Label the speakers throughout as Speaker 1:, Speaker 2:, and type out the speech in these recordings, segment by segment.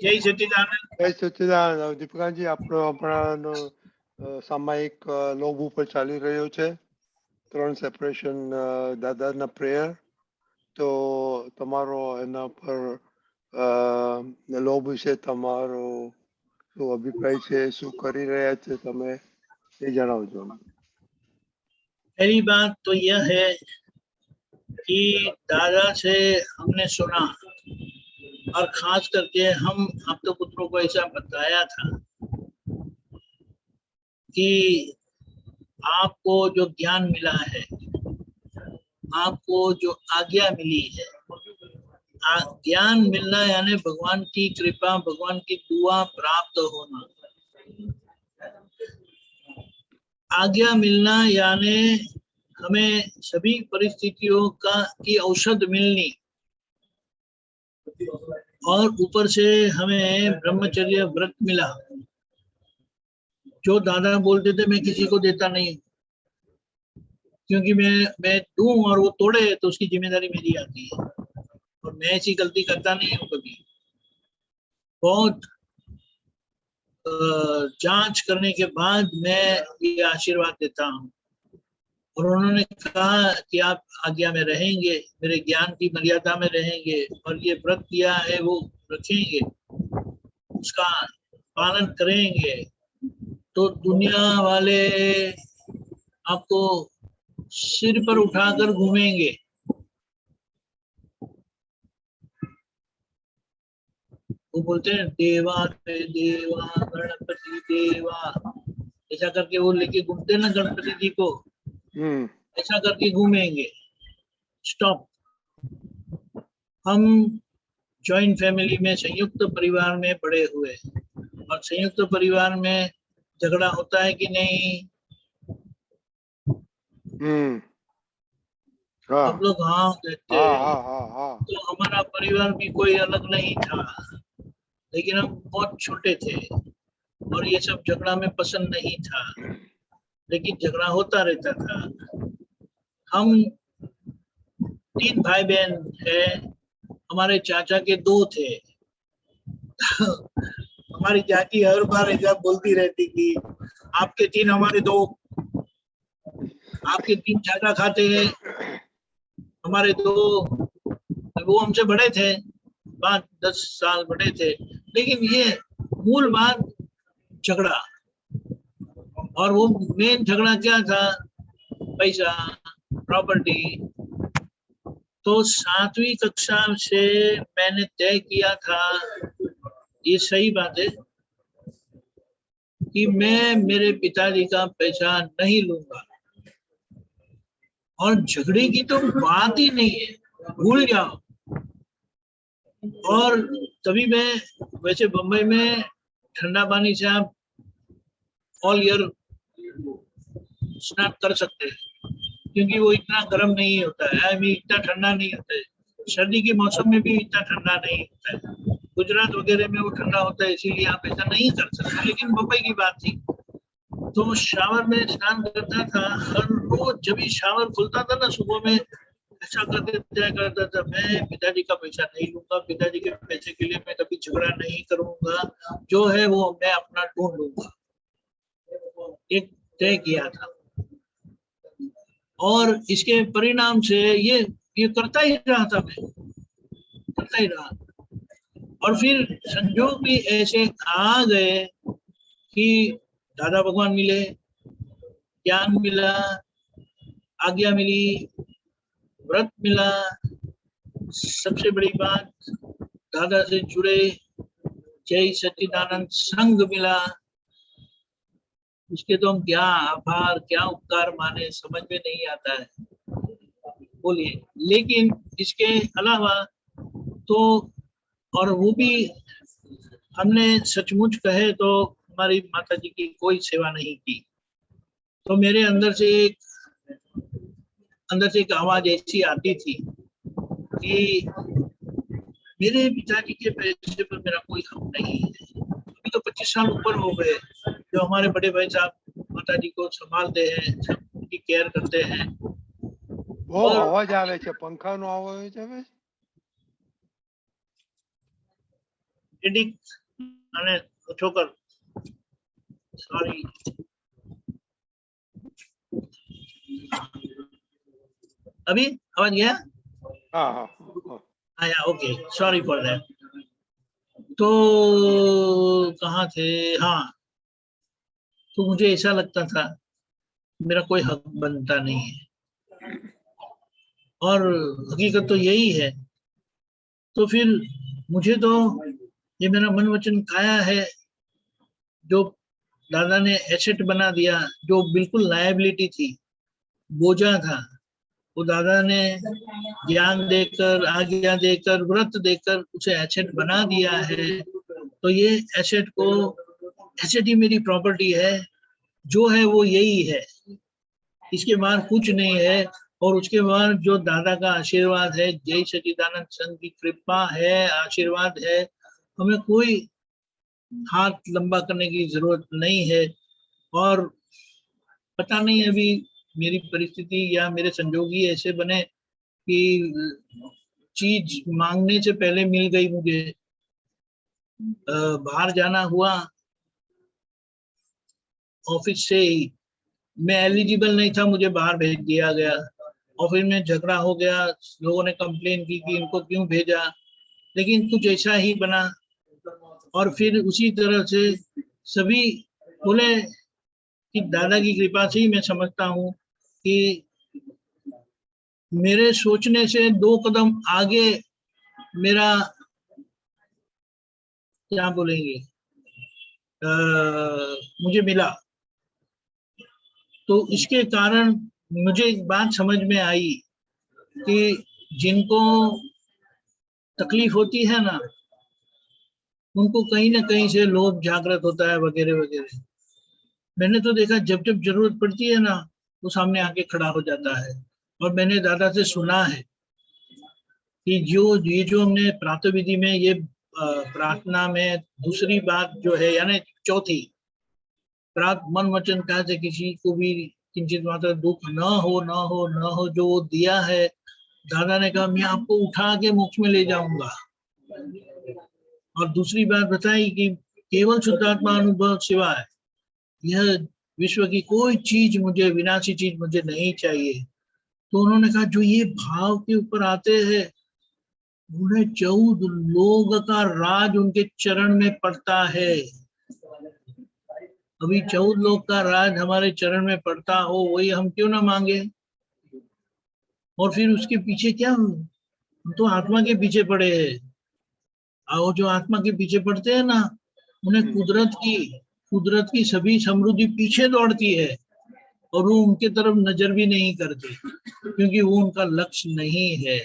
Speaker 1: જય સચ્ચિદાનંદ.
Speaker 2: જય સચ્ચિદાનંદ. દીપિકાજી, આપણો આપણાનો સામાયિક લોભ ઉપર ચાલી રહ્યો છે, 3 સેપરેશન દાદાના પ્રેયર. તો તમારો એના પર લોભ વિશે તમારો શું અભિપ્રાય છે, શું કરી રહ્યા છે તમે એ જણાવજો.
Speaker 1: पहली बात तो यह है कि दादा से हमने सुना और खास करके हम तो पुत्रों को ऐसा बताया था कि आपको जो ज्ञान मिला है, आपको जो आज्ञा मिली है, ज्ञान मिलना यानी भगवान की कृपा, भगवान की दुआ प्राप्त होना। आज्ञा मिलना यानी हमें सभी परिस्थितियों की औषध मिलनी, और ऊपर से हमें ब्रह्मचर्य व्रत मिला। जो दादा बोलते थे मैं किसी को देता नहीं, क्योंकि मैं दूं और वो तोड़े तो उसकी जिम्मेदारी मेरी आती है, और मैं ऐसी गलती करता नहीं हूँ कभी। बहुत जांच करने के बाद मैं ये आशीर्वाद देता हूँ। और उन्होंने कहा कि आप आज्ञा में रहेंगे, मेरे ज्ञान की मर्यादा में रहेंगे, और ये व्रत किया है वो रखेंगे, उसका पालन करेंगे, तो दुनिया वाले आपको सिर पर उठाकर घूमेंगे। वो बोलते हैं देवा रे देवा गणपति देवा, ऐसा करके वो लेके घूमते ना गणपति जी को, ऐसा करके घूमेंगे। स्टॉप। हम जॉइंट फैमिली में, संयुक्त परिवार में बड़े हुए, और संयुक्त परिवार में झगड़ा होता है कि नहीं? सब लोग हाँ कहते हैं। तो हमारा परिवार भी कोई अलग नहीं था, लेकिन हम बहुत छोटे थे और ये सब झगड़ा में पसंद नहीं था, लेकिन झगड़ा होता रहता था। हम 3 भाई बहन है, हमारे चाचा के 2 थे। हमारी चाची हर बार ऐसा बोलती रहती कि आपके 3 हमारे 2, आपके 3 चाचा खाते हैं, हमारे 2। वो हमसे बड़े थे, 5-10 साल बड़े थे, लेकिन ये मूल बात झगड़ा। और वो मेन झगड़ा क्या था? पैसा, प्रॉपर्टी। तो 7वीं कक्षा से मैंने तय किया था, ये सही बात है, कि मैं मेरे पिताजी का पैसा नहीं लूंगा। और झगड़े की तो बात ही नहीं है, भूल जाओ। और तभी मैं, वैसे बम्बई में ठंडा पानी से आप ऑल ईयर स्नान कर सकते हैं, क्योंकि वो इतना गर्म नहीं होता है, इतना ठंडा नहीं होता है। सर्दी के मौसम में भी इतना ठंडा नहीं होता है। गुजरात वगैरह में वो ठंडा होता है, इसीलिए आप ऐसा नहीं कर सकते, लेकिन मुंबई की बात थी। तो शावर में स्नान करता था, हर रोज जब भी शावर खुलता था ना सुबह में, ऐसा करके तय करता था, मैं पिताजी का पैसा नहीं लूंगा, पिताजी के पैसे के लिए मैं कभी झगड़ा नहीं करूंगा, जो है वो मैं अपना ढूंढ लूंगा। एक तय किया था, और इसके परिणाम से ये करता ही रहा था, मैं करता ही रहा। और फिर संजोग भी ऐसे आ गए कि दादा भगवान मिले, ज्ञान मिला, आज्ञा मिली, व्रत मिला, सबसे बड़ी बात दादा से जुड़े जय सच्चिदानंद संघ मिला। उसके तो हम क्या आभार, क्या उपकार माने, समझ में नहीं आता है, बोलिए। लेकिन इसके अलावा तो, और वो भी हमने सचमुच कहे तो हमारी माता जी की कोई सेवा नहीं की। तो मेरे अंदर से एक आवाज ऐसी आती थी कि मेरे पिताजी के पैसे पर मेरा कोई हक नहीं है। अभी तो 25 साल ऊपर हो गए, जो हमारे बड़े भाई साहब माता जी को संभालते हैं, उनकी केयर करते हैं।
Speaker 2: वो आवाज आवे छे, पंखा नो आवाज आवे।
Speaker 1: एडिक्ट અને છોકર सॉरी अभी आवाज गया
Speaker 2: हाँ हाँ हाँ
Speaker 1: आया ओके सॉरी फॉर दैट तो कहाँ थे हाँ तो मुझे ऐसा लगता था मेरा कोई हक बनता नहीं है और हकीकत तो यही है तो फिर मुझे तो ये मेरा मन वचन काया है जो दादा ने एसेट बना दिया जो बिल्कुल लायबिलिटी थी बोझा था वो दादा ने ज्ञान देकर आज्ञा देकर व्रत देकर उसे एसेट बना दिया है तो ये एसेट को एसेट ही मेरी प्रॉपर्टी है जो है वो यही है इसके बाद कुछ नहीं है और उसके बाद जो दादा का आशीर्वाद है जय सच्चिदानंद संघ की कृपा है आशीर्वाद है हमें कोई हाथ लंबा करने की जरूरत नहीं है और पता नहीं अभी मेरी परिस्थिति या मेरे संजोग ही ऐसे बने कि चीज मांगने से पहले मिल गई मुझे बाहर जाना हुआ ऑफिस से ही मैं एलिजिबल नहीं था मुझे बाहर भेज दिया गया ऑफिस में झगड़ा हो गया लोगों ने कंप्लेन की कि इनको क्यों भेजा लेकिन कुछ ऐसा ही बना और फिर उसी तरह से सभी बोले कि दादा की कृपा से ही मैं समझता हूँ कि मेरे सोचने से 2 कदम आगे मेरा क्या बोलेंगे मुझे मिला तो इसके कारण मुझे एक बात समझ में आई कि जिनको तकलीफ होती है ना उनको कहीं ना कहीं से लोभ जागृत होता है वगैरह वगैरह मैंने तो देखा जब जब जरूरत पड़ती है ना वो सामने आके खड़ा हो जाता है और मैंने दादा से सुना है कि ये जो हमने प्रातः विधि में ये प्रार्थना में दूसरी बात जो है यानी चौथी प्रात मन वचन कहा से किसी को भी किंचित मात्र दुख न हो जो वो दिया है दादा ने कहा मैं आपको उठा के मोक्ष में ले जाऊंगा और दूसरी बात बताई कि केवल शुद्धात्मा अनुभव सिवाय यह विश्व की कोई चीज मुझे विनाशी चीज मुझे नहीं चाहिए तो उन्होंने कहा जो ये भाव के ऊपर आते हैं उन्हें 14 लोग का राज उनके चरण में पड़ता है अभी 14 लोग का राज हमारे चरण में पड़ता हो वही हम क्यों ना मांगे और फिर उसके पीछे क्या हम तो आत्मा के पीछे पड़े हैं और जो आत्मा के पीछे पड़ते हैं ना उन्हें कुदरत की सभी समृद्धि पीछे दौड़ती है और वो उनके तरफ नजर भी नहीं करते क्योंकि वो उनका लक्ष्य नहीं है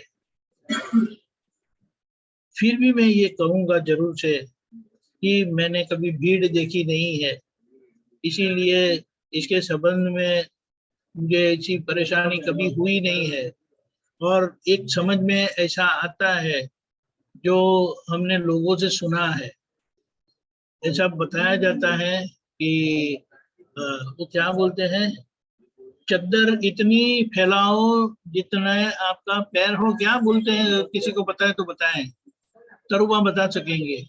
Speaker 1: फिर भी मैं ये कहूंगा जरूर से कि मैंने कभी भीड़ देखी नहीं है इसीलिए इसके संबंध में मुझे ऐसी परेशानी कभी हुई नहीं है और एक समझ में ऐसा आता है जो हमने लोगों से सुना है ऐसा बताया जाता है कि वो क्या बोलते हैं चद्दर इतनी फैलाओ जितना आपका पैर हो क्या बोलते हैं किसी को पता है तो बताएं तरुआ बता सकेंगे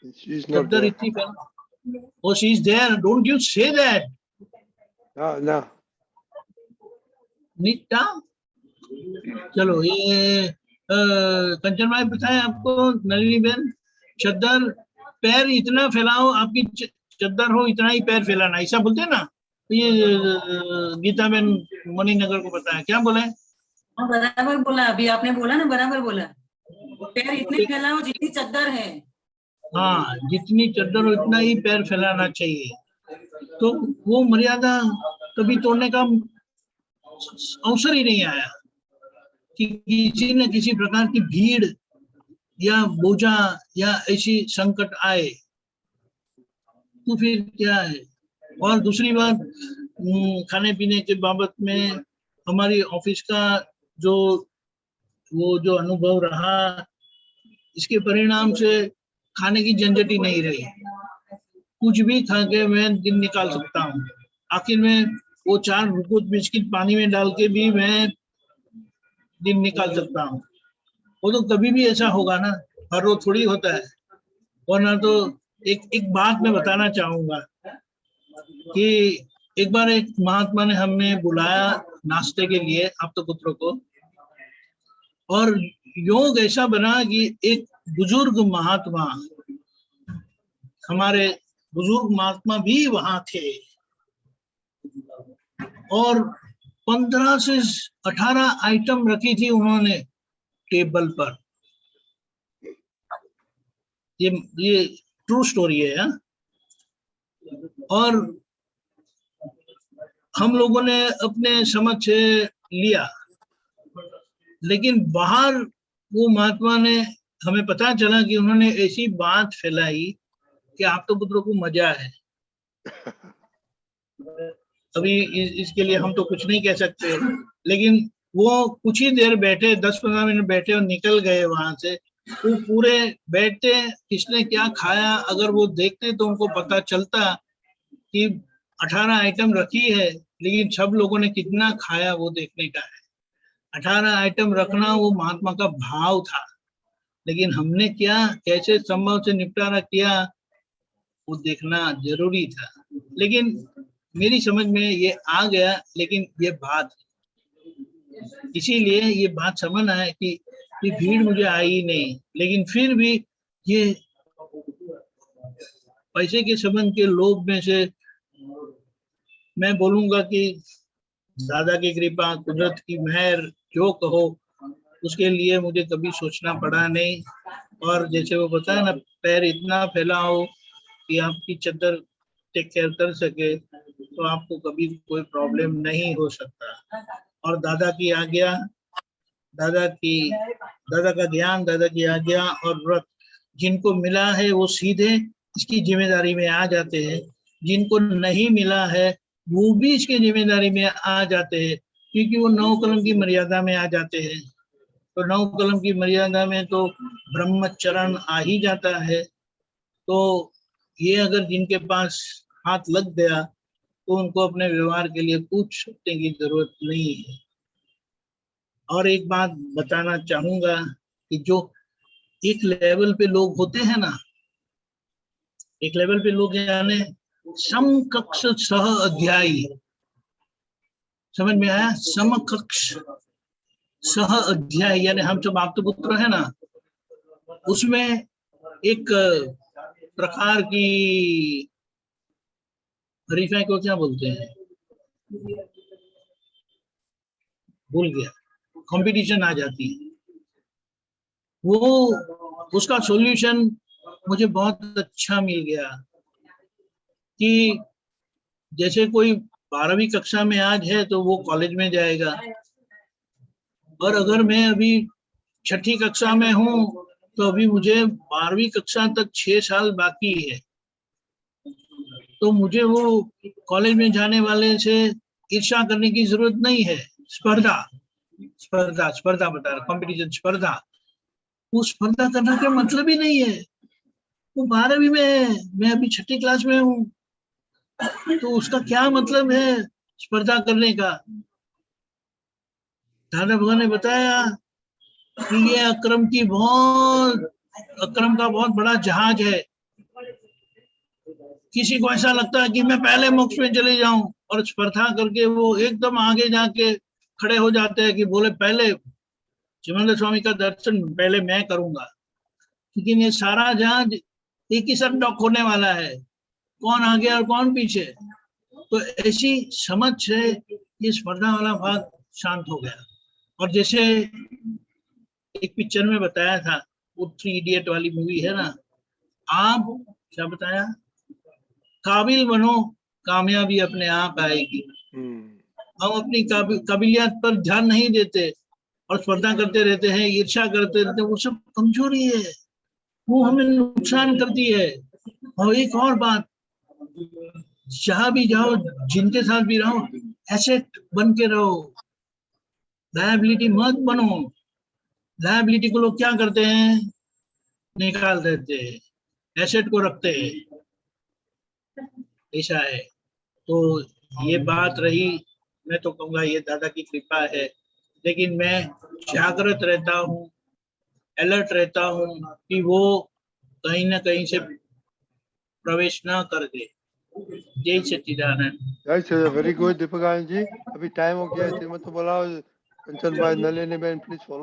Speaker 1: चद्दर इतनी फैलाओ Oh, she's there. Don't you say that.
Speaker 2: No.
Speaker 1: Nita चलो ये कंचन भाई बताएं आपको नलिनी बहन चद्दर पैर इतना फैलाओ आपकी चद्दर हो इतना ही पैर फैलाना ऐसा बोलते हैं ना तो ये गीता बहन मणिनगर को पता है क्या बोला है
Speaker 3: बराबर बोला अभी आपने बोला ना बराबर बोला पैर इतने फैलाओ जितनी चद्दर है
Speaker 1: हाँ जितनी चद्दर हो इतना ही पैर फैलाना चाहिए तो वो मर्यादा कभी तोड़ने का अवसर ही नहीं आया कि किसी न किसी प्रकार की भीड़ या बोझा या ऐसी संकट आए तो फिर क्या है और दूसरी बात खाने पीने के बाबत में हमारी ऑफिस का जो अनुभव रहा इसके परिणाम से खाने की झंझट ही नहीं रही कुछ भी खा के मैं दिन निकाल सकता हूँ आखिर में वो 4 बिस्किट पानी में डाल के भी मैं दिन निकाल सकता हूँ वो तो कभी भी ऐसा होगा ना, हर रोज थोड़ी होता है। वरना तो एक बात मैं बताना चाहूंगा कि एक बार एक महात्मा ने हमें बुलाया नाश्ते के लिए आप तो पुत्रों को, और योग ऐसा बना कि एक बुजुर्ग महात्मा, हमारे बुजुर्ग महात्मा भी वहां थे, और 15 से 18 आइटम रखी थी उन्होंने टेबल पर। ये ट्रू स्टोरी है हा? और हम लोगों ने अपने समझ से लिया, लेकिन बाहर वो महात्मा ने, हमें पता चला कि उन्होंने ऐसी बात फैलाई कि आप तो पुत्रों को मजा है। अभी इसके लिए हम तो कुछ नहीं कह सकते, लेकिन वो कुछ ही देर बैठे, 10-15 मिनट बैठे और निकल गए वहां से। वो पूरे बैठते, किसने क्या खाया अगर वो देखते तो उनको पता चलता कि 18 आइटम रखी है, लेकिन सब लोगों ने कितना खाया वो देखने का है। 18 आइटम रखना वो महात्मा का भाव था, लेकिन हमने क्या कैसे संभव से निपटारा किया वो देखना जरूरी था। लेकिन मेरी समझ में ये आ गया, लेकिन ये बात, इसीलिए ये बात समझ आया कि ये भीड़ मुझे आई नहीं, लेकिन फिर भी ये पैसे के संबंध के लोभ में से मैं बोलूंगा कि दादा की कृपा, कुदरत की मेहर, जो कहो, उसके लिए मुझे कभी सोचना पड़ा नहीं। और जैसे वो बताया ना, पैर इतना फैलाओ कि आपकी चद्दर टेक केयर कर सके, तो आपको कभी कोई प्रॉब्लम नहीं हो सकता। और दादा की आज्ञा, दादा का ज्ञान, दादा की आज्ञा और व्रत जिनको मिला है वो सीधे इसकी जिम्मेदारी में आ जाते हैं, जिनको नहीं मिला है वो भी इसकी जिम्मेदारी में आ जाते हैं, क्योंकि वो 9 कलम की मर्यादा में आ जाते हैं। तो 9 कलम की मर्यादा में तो ब्रह्मचरण आ ही जाता है। तो ये अगर जिनके पास हाथ लग गया तो उनको अपने व्यवहार के लिए कुछ सोचने की जरूरत नहीं है। और एक बात बताना चाहूंगा कि जो एक लेवल पे लोग होते हैं ना, एक लेवल पे लोग यानी समकक्ष सह अध्यायी, समझ में आया? समकक्ष सह अध्यायी यानी हम जब आप तो पुत्र है ना, उसमें एक प्रकार की हरीफाई को क्या बोलते हैं, भूल गया, कंपटीशन आ जाती है। वो उसका सॉल्यूशन मुझे बहुत अच्छा मिल गया कि जैसे कोई 12वीं कक्षा में आज है तो वो कॉलेज में जाएगा, और अगर मैं अभी 6ठी कक्षा में हूँ तो अभी मुझे 12वीं कक्षा तक 6 साल बाकी है। तो मुझे वो कॉलेज में जाने वाले से ईर्ष्या करने की जरूरत नहीं है। स्पर्धा स्पर्धा स्पर्धा बता रहा, कॉम्पिटिशन, स्पर्धा। वो स्पर्धा करने का मतलब ही नहीं है। वो 12वीं में है, मैं अभी 6ठी क्लास में हूँ, तो उसका क्या मतलब है स्पर्धा करने का? दादा भगवान ने बताया कि ये अक्रम का बहुत बड़ा जहाज है। किसी को ऐसा लगता है कि मैं पहले मोक्ष में चले जाऊं, और स्पर्धा करके वो एकदम आगे जाके खड़े हो जाते हैं कि बोले पहले चिमंद स्वामी का दर्शन पहले मैं करूंगा। लेकिन ये सारा जहाज एक ही साथ डॉक होने वाला है, कौन आगे और कौन पीछे। तो ऐसी समझ से ये स्पर्धा वाला भाग शांत हो गया। और जैसे एक पिक्चर में बताया था, वो 3 इडियट वाली मूवी है ना, आप क्या बताया, काबिल बनो, कामयाबी अपने आप आएगी। हम अपनी काबिलियत पर ध्यान नहीं देते और स्पर्धा करते रहते हैं, ईर्ष्या करते रहते हैं, वो सब कमजोरी है, वो हमें नुकसान करती है। और एक और बात, जहां भी जाओ, जिनके साथ भी रहो, एसेट बन के रहो, लायबिलिटी मत बनो। लायबिलिटी को लोग क्या करते हैं, निकाल देते हैं, एसेट को रखते हैं, ऐसा है। तो ये बात रही, मैं तो कहूँगा ये दादा की कृपा है, लेकिन मैं जागृत रहता हूँ अलर्ट रहता हूँ कि वो कहीं ना कहीं से प्रवेश ना कर दे। जय सच्चिदानंद।
Speaker 2: Very good Deepika ji. अभी टाइम हो गया है, श्रीमती बोला कंचन भाई नलिनी बहन प्लीज फॉलो।